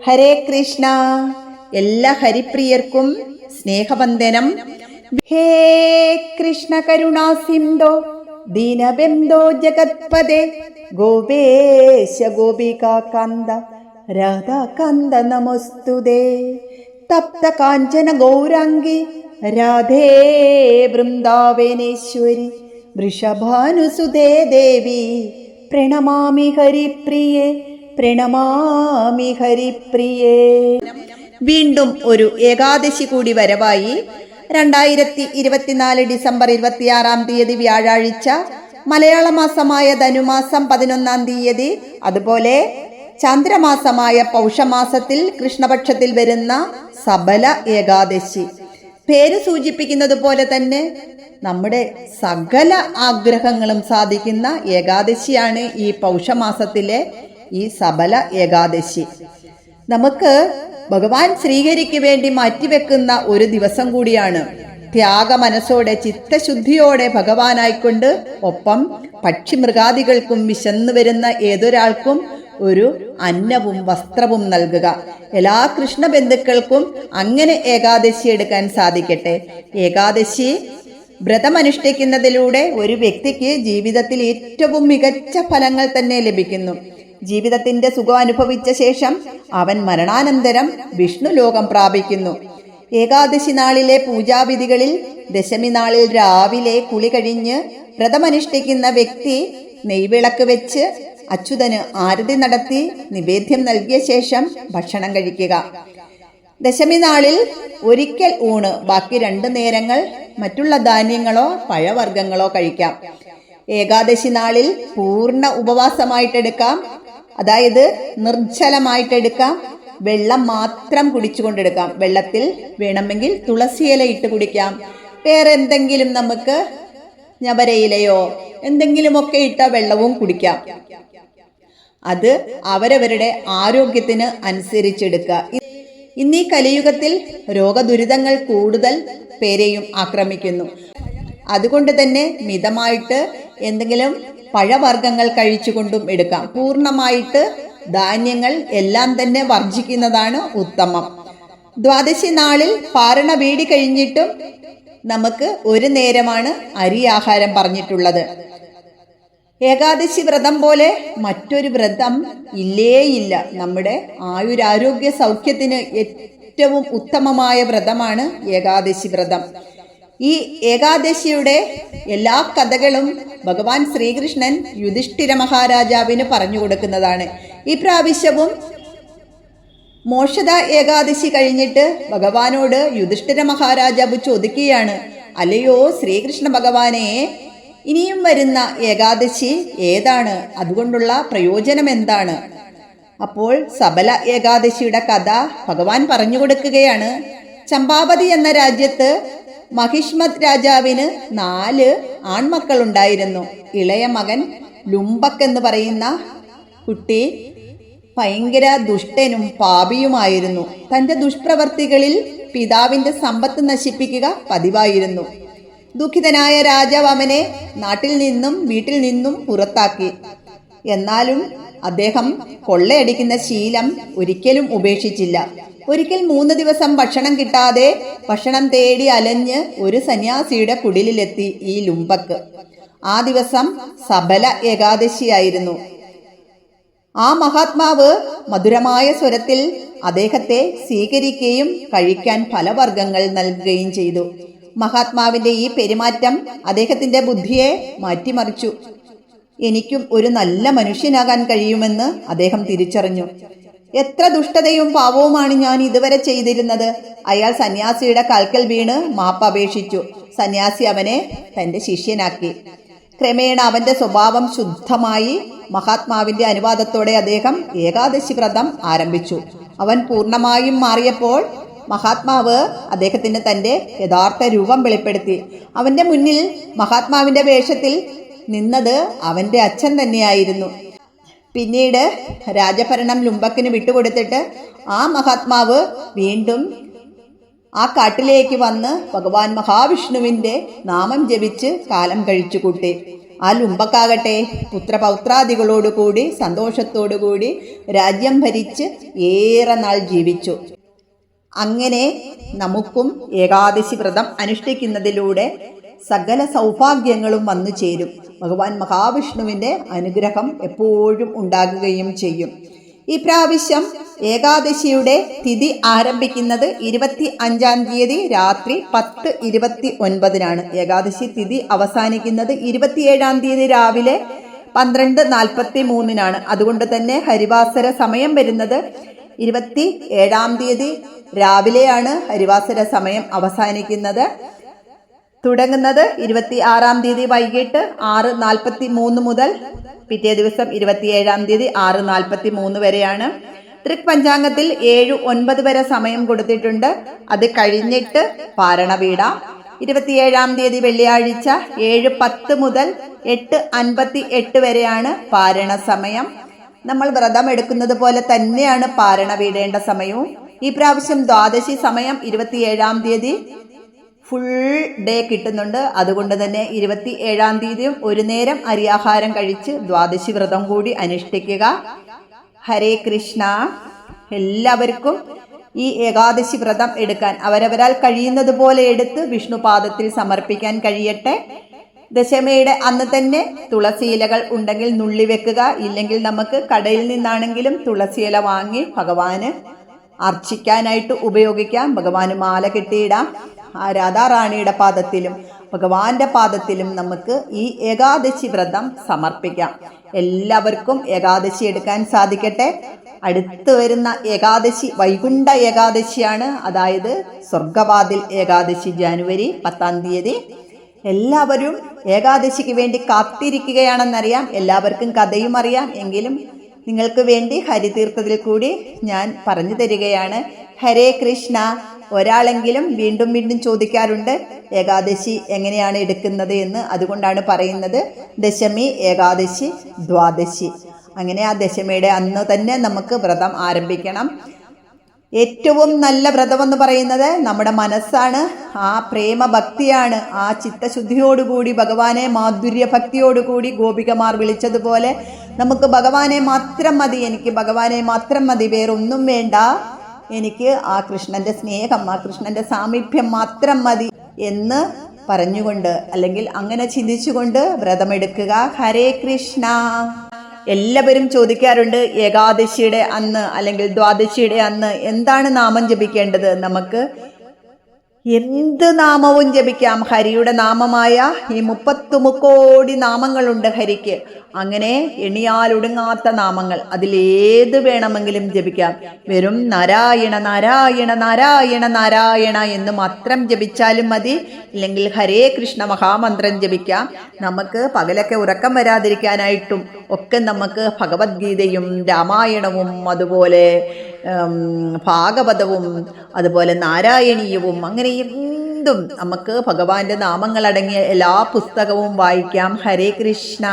ഹരേ കൃഷ്ണ. എല്ലാ ഹരിപ്രിയർക്കും സ്നേഹവന്ദനം. ഹേ കൃഷ്ണ കരുണാ സിന്ധോ ദീനബന്ധോ ജഗത്പദേ ഗോപേശ ഗോപികാന്ത രാധാകാന്ത നമസ്തുതേ. തപ്ത കാഞ്ചന ഗൗരാംഗി രാധേ വൃന്ദാവനേശ്വരി വൃഷഭാനുസുതേ ദേവി പ്രണമാമി ഹരിപ്രിയേ പ്രണമാമി ഹരിപ്രിയേ. വീണ്ടും ഒരു ഏകാദശി കൂടി വരവായി. 2024 ഡിസംബർ 26 വ്യാഴാഴ്ച, മലയാള മാസമായ ധനുമാസം 11 അതുപോലെ ചന്ദ്രമാസമായ പൗഷമാസത്തിൽ കൃഷ്ണപക്ഷത്തിൽ വരുന്ന സബല ഏകാദശി. പേര് സൂചിപ്പിക്കുന്നത് പോലെ തന്നെ നമ്മുടെ സകല ആഗ്രഹങ്ങളും സാധിക്കുന്ന ഏകാദശിയാണ് ഈ പൗഷമാസത്തിലെ ഈ സബല ഏകാദശി. നമുക്ക് ഭഗവാൻ ശ്രീഹരിക്ക് വേണ്ടി മാറ്റിവെക്കുന്ന ഒരു ദിവസം കൂടിയാണ്. ത്യാഗ മനസ്സോടെ ചിത്തശുദ്ധിയോടെ ഭഗവാനായിക്കൊണ്ട് ഒപ്പം പക്ഷിമൃഗാദികൾക്കും വിശന്നു വരുന്ന ഏതൊരാൾക്കും ഒരു അന്നവും വസ്ത്രവും നൽകുക. എല്ലാ കൃഷ്ണബന്ധുക്കൾക്കും അങ്ങനെ ഏകാദശി എടുക്കാൻ സാധിക്കട്ടെ. ഏകാദശി വ്രതമനുഷ്ഠിക്കുന്നതിലൂടെ ഒരു വ്യക്തിക്ക് ജീവിതത്തിൽ ഏറ്റവും മികച്ച ഫലങ്ങൾ തന്നെ ലഭിക്കുന്നു. ജീവിതത്തിന്റെ സുഖം അനുഭവിച്ച ശേഷം അവൻ മരണാനന്തരം വിഷ്ണു ലോകം പ്രാപിക്കുന്നു. ഏകാദശി നാളിലെ പൂജാവിധികളിൽ ദശമി നാളിൽ രാവിലെ കുളി കഴിഞ്ഞ് വ്രതമനുഷ്ഠിക്കുന്ന വ്യക്തി നെയ്വിളക്ക് വെച്ച് അച്യുതന് ആരതി നടത്തി നിവേദ്യം നൽകിയ ശേഷം ഭക്ഷണം കഴിക്കുക. ദശമി നാളിൽ ഒരിക്കൽ ഊണ്, ബാക്കി 2 നേരങ്ങൾ മറ്റുള്ള ധാന്യങ്ങളോ പഴവർഗ്ഗങ്ങളോ കഴിക്കാം. ഏകാദശി നാളിൽ പൂർണ്ണ ഉപവാസമായിട്ടെടുക്കാം, അതായത് നിർജ്ജലമായിട്ടെടുക്കാം. വെള്ളം മാത്രം കുടിച്ചുകൊണ്ടെടുക്കാം. വെള്ളത്തിൽ വേണമെങ്കിൽ തുളസിയില ഇട്ട് കുടിക്കാം. വേറെ എന്തെങ്കിലും നമുക്ക് ഞവരയിലയോ എന്തെങ്കിലുമൊക്കെ ഇട്ട വെള്ളവും കുടിക്കാം. അത് അവരവരുടെ ആരോഗ്യത്തിന് അനുസരിച്ചെടുക്കുക. ഇന്നീ കലിയുഗത്തിൽ രോഗദുരിതങ്ങൾ കൂടുതൽ പേരെയും ആക്രമിക്കുന്നു. അതുകൊണ്ട് തന്നെ മിതമായിട്ട് എന്തെങ്കിലും പഴവർഗ്ഗങ്ങൾ കഴിച്ചുകൊണ്ടും എടുക്കാം. പൂർണ്ണമായിട്ട് ധാന്യങ്ങൾ എല്ലാം തന്നെ വർജിക്കുന്നതാണ് ഉത്തമം. ദ്വാദശി നാളിൽ പാരണ വീടി കഴിഞ്ഞിട്ടും നമുക്ക് 1 നേരമാണ് അരി ആഹാരം പറഞ്ഞിട്ടുള്ളത്. ഏകാദശി വ്രതം പോലെ മറ്റൊരു വ്രതം ഇല്ലേയില്ല. നമ്മുടെ ആയുരാരോഗ്യ സൗഖ്യത്തിന് ഏറ്റവും ഉത്തമമായ വ്രതമാണ് ഏകാദശി വ്രതം. ഈ ഏകാദശിയുടെ എല്ലാ കഥകളും ഭഗവാൻ ശ്രീകൃഷ്ണൻ യുധിഷ്ഠിര മഹാരാജാവിന് പറഞ്ഞു കൊടുക്കുന്നതാണ്. ഈ പ്രാവശ്യവും മോക്ഷദ ഏകാദശി കഴിഞ്ഞിട്ട് ഭഗവാനോട് യുധിഷ്ഠിര മഹാരാജാവ് ചോദിക്കുകയാണ്, അല്ലയോ ശ്രീകൃഷ്ണ ഭഗവാനെ, ഇനിയും വരുന്ന ഏകാദശി ഏതാണ്? അതുകൊണ്ടുള്ള പ്രയോജനം എന്താണ്? അപ്പോൾ സബല ഏകാദശിയുടെ കഥ ഭഗവാൻ പറഞ്ഞു കൊടുക്കുകയാണ്. ചമ്പാവതി എന്ന രാജ്യത്ത് മഹിഷ്മത് രാജാവിന് 4 ആൺമക്കൾ ഉണ്ടായിരുന്നു. ഇളയ മകൻ ലുംബക് എന്ന് പറയുന്ന കുട്ടി ഭയങ്കര ദുഷ്ടനും പാപിയുമായിരുന്നു. തൻ്റെ ദുഷ്പ്രവർത്തികളിൽ പിതാവിൻ്റെ സമ്പത്ത് നശിപ്പിക്കുക പതിവായിരുന്നു. ദുഃഖിതനായ രാജാവ് അവനെ നാട്ടിൽ നിന്നും വീട്ടിൽ നിന്നും പുറത്താക്കി. എന്നാലും അദ്ദേഹം കൊള്ളയടിക്കുന്ന ശീലം ഒരിക്കലും ഉപേക്ഷിച്ചില്ല. ഒരിക്കൽ 3 ദിവസം ഭക്ഷണം കിട്ടാതെ ഭക്ഷണം തേടി അലഞ്ഞ് ഒരു സന്യാസിയുടെ കുടിലിലെത്തി ഈ ലുംബക്. ആ ദിവസം സബല ഏകാദശിയായിരുന്നു. ആ മഹാത്മാവ് മധുരമായ സ്വരത്തിൽ അദ്ദേഹത്തെ സ്വീകരിക്കുകയും കഴിക്കാൻ ഫലവർഗ്ഗങ്ങൾ നൽകുകയും ചെയ്തു. മഹാത്മാവിന്റെ ഈ പെരുമാറ്റം അദ്ദേഹത്തിന്റെ ബുദ്ധിയെ മാറ്റിമറിച്ചു. എനിക്കും ഒരു നല്ല മനുഷ്യനാകാൻ കഴിയുമെന്ന് അദ്ദേഹം തിരിച്ചറിഞ്ഞു. എത്ര ദുഷ്ടതയും പാവവുമാണ് ഞാൻ ഇതുവരെ ചെയ്തിരുന്നത്. അയാൾ സന്യാസിയുടെ കാൽക്കൽ വീണ് മാപ്പ് അപേക്ഷിച്ചു. സന്യാസി അവനെ തന്റെ ശിഷ്യനാക്കി. ക്രമേണ അവന്റെ സ്വഭാവം ശുദ്ധമായി. മഹാത്മാവിന്റെ അനുവാദത്തോടെ അദ്ദേഹം ഏകാദശി വ്രതം ആരംഭിച്ചു. അവൻ പൂർണ്ണമായും മാറിയപ്പോൾ മഹാത്മാവ് അദ്ദേഹത്തിന് തന്റെ യഥാർത്ഥ രൂപം വെളിപ്പെടുത്തി. അവന്റെ മുന്നിൽ മഹാത്മാവിന്റെ വേഷത്തിൽ നിന്നത് അവന്റെ അച്ഛൻ തന്നെയായിരുന്നു. പിന്നീട് രാജഭരണം ലുംബക്കിന് വിട്ടുകൊടുത്തിട്ട് ആ മഹാത്മാവ് വീണ്ടും ആ കാട്ടിലേക്ക് വന്ന് ഭഗവാൻ മഹാവിഷ്ണുവിൻ്റെ നാമം ജപിച്ച് കാലം കഴിച്ചു കൂട്ടി. ആ ലുംബക്കാകട്ടെ പുത്രപൗത്രാദികളോടുകൂടി സന്തോഷത്തോടുകൂടി രാജ്യം ഭരിച്ച് ഏറെ നാൾ ജീവിച്ചു. അങ്ങനെ നമുക്കും ഏകാദശി വ്രതം അനുഷ്ഠിക്കുന്നതിലൂടെ സകല സൗഭാഗ്യങ്ങളും വന്നു ചേരും. ഭഗവാൻ മഹാവിഷ്ണുവിൻ്റെ അനുഗ്രഹം എപ്പോഴും ഉണ്ടാകുകയും ചെയ്യും. ഈ പ്രാവശ്യം ഏകാദശിയുടെ തിഥി ആരംഭിക്കുന്നത് 25-ാം തീയതി രാത്രി 10:29 ഏകാദശി തിഥി അവസാനിക്കുന്നത് 27-ാം തീയതി രാവിലെ 12:43 അതുകൊണ്ട് തന്നെ ഹരിവാസര സമയം വരുന്നത് 27-ാം തീയതി രാവിലെയാണ് ഹരിവാസര സമയം അവസാനിക്കുന്നത്. തുടങ്ങുന്നത് 26-ാം തീയതി വൈകിട്ട് 6:43 മുതൽ പിറ്റേ ദിവസം 27-ാം തീയതി 6:43 വരെയാണ്. തൃക് പഞ്ചാംഗത്തിൽ 7-9 വരെ സമയം കൊടുത്തിട്ടുണ്ട്. അത് കഴിഞ്ഞിട്ട് പാരണവീടാം. 27-ാം തീയതി വെള്ളിയാഴ്ച 7:10 മുതൽ 8:58 വരെയാണ് പാരണ സമയം. നമ്മൾ വ്രതം എടുക്കുന്നത് പോലെ തന്നെയാണ് പാരണ വീടേണ്ട സമയവും. ഈ പ്രാവശ്യം ദ്വാദശി സമയം 27-ാം തീയതി ഫുൾ ഡേ കിട്ടുന്നുണ്ട്. അതുകൊണ്ട് തന്നെ 27-ാം തീയതിയും ഒരു നേരം അരിയാഹാരം കഴിച്ച് ദ്വാദശി വ്രതം കൂടി അനുഷ്ഠിക്കുക. ഹരേ കൃഷ്ണ. എല്ലാവർക്കും ഈ ഏകാദശി വ്രതം എടുക്കാൻ അവരവരാൽ കഴിയുന്നത് പോലെ എടുത്ത് വിഷ്ണുപാദത്തിൽ സമർപ്പിക്കാൻ കഴിയട്ടെ. ദശമിയുടെ അന്ന് തന്നെ തുളസിയിലകൾ ഉണ്ടെങ്കിൽ നുള്ളി വെക്കുക. ഇല്ലെങ്കിൽ നമുക്ക് കടയിൽ നിന്നാണെങ്കിലും തുളസിയില വാങ്ങി ഭഗവാന് അർച്ചിക്കാനായിട്ട് ഉപയോഗിക്കാം. ഭഗവാന് മാല കെട്ടിയിടാം. ആ രാധാറാണിയുടെ പാദത്തിലും ഭഗവാന്റെ പാദത്തിലും നമുക്ക് ഈ ഏകാദശി വ്രതം സമർപ്പിക്കാം. എല്ലാവർക്കും ഏകാദശി എടുക്കാൻ സാധിക്കട്ടെ. അടുത്ത് വരുന്ന ഏകാദശി വൈകുണ്ഠ ഏകാദശിയാണ്. അതായത് സ്വർഗവാതിൽ ഏകാദശി ജനുവരി 10-ാം തീയതി. എല്ലാവരും ഏകാദശിക്ക് വേണ്ടി കാത്തിരിക്കുകയാണെന്നറിയാം. എല്ലാവർക്കും കഥയും അറിയാം. എങ്കിലും നിങ്ങൾക്ക് വേണ്ടി ഹരിതീർത്ഥത്തിൽ കൂടി ഞാൻ പറഞ്ഞു തരികയാണ്. ഹരേ കൃഷ്ണ. ഒരാളെങ്കിലും വീണ്ടും വീണ്ടും ചോദിക്കാറുണ്ട് ഏകാദശി എങ്ങനെയാണ് എടുക്കുന്നത് എന്ന്. അതുകൊണ്ടാണ് പറയുന്നത് ദശമി, ഏകാദശി, ദ്വാദശി. അങ്ങനെ ആ ദശമിയുടെ അന്ന് തന്നെ നമുക്ക് വ്രതം ആരംഭിക്കണം. ഏറ്റവും നല്ല വ്രതമെന്ന് പറയുന്നത് നമ്മുടെ മനസ്സാണ്. ആ പ്രേമഭക്തിയാണ്. ആ ചിത്തശുദ്ധിയോടുകൂടി ഭഗവാനെ മാധുര്യ ഭക്തിയോടുകൂടി ഗോപികമാർ വിളിച്ചതുപോലെ നമുക്ക് ഭഗവാനെ മാത്രം മതി, എനിക്ക് ഭഗവാനെ മാത്രം മതി, വേറൊന്നും വേണ്ട, എനിക്ക് ആ കൃഷ്ണന്റെ സ്നേഹം, ആ കൃഷ്ണന്റെ സാമീപ്യം മാത്രം മതി എന്ന് പറഞ്ഞുകൊണ്ട് അല്ലെങ്കിൽ അങ്ങനെ ചിന്തിച്ചുകൊണ്ട് വ്രതമെടുക്കുക. ഹരേ കൃഷ്ണ. എല്ലാവരും ചോദിക്കാറുണ്ട് ഏകാദശിയുടെ അന്ന് അല്ലെങ്കിൽ ദ്വാദശിയുടെ അന്ന് എന്താണ് നാമം ജപിക്കേണ്ടത്. നമുക്ക് എന്ത് നാമവും ജപിക്കാം. ഹരിയുടെ നാമമായ ഈ 33 കോടി നാമങ്ങളുണ്ട് ഹരിക്ക്. അങ്ങനെ എണിയാലൊടുങ്ങാത്ത നാമങ്ങൾ, അതിലേത് വേണമെങ്കിലും ജപിക്കാം. വെറും നാരായണ നാരായണ നാരായണ നാരായണ എന്ന് മാത്രം ജപിച്ചാലും മതി. ഇല്ലെങ്കിൽ ഹരേ കൃഷ്ണ മഹാമന്ത്രം ജപിക്കാം. നമുക്ക് പകലൊക്കെ ഉറക്കം വരാതിരിക്കാനായിട്ടും ഒക്കെ നമുക്ക് ഭഗവത്ഗീതയും രാമായണവും അതുപോലെ ഭാഗവതവും അതുപോലെ നാരായണീയവും അങ്ങനെ എന്തും നമുക്ക് ഭഗവാന്റെ നാമങ്ങളടങ്ങിയ എല്ലാ പുസ്തകവും വായിക്കാം. ഹരേ കൃഷ്ണ.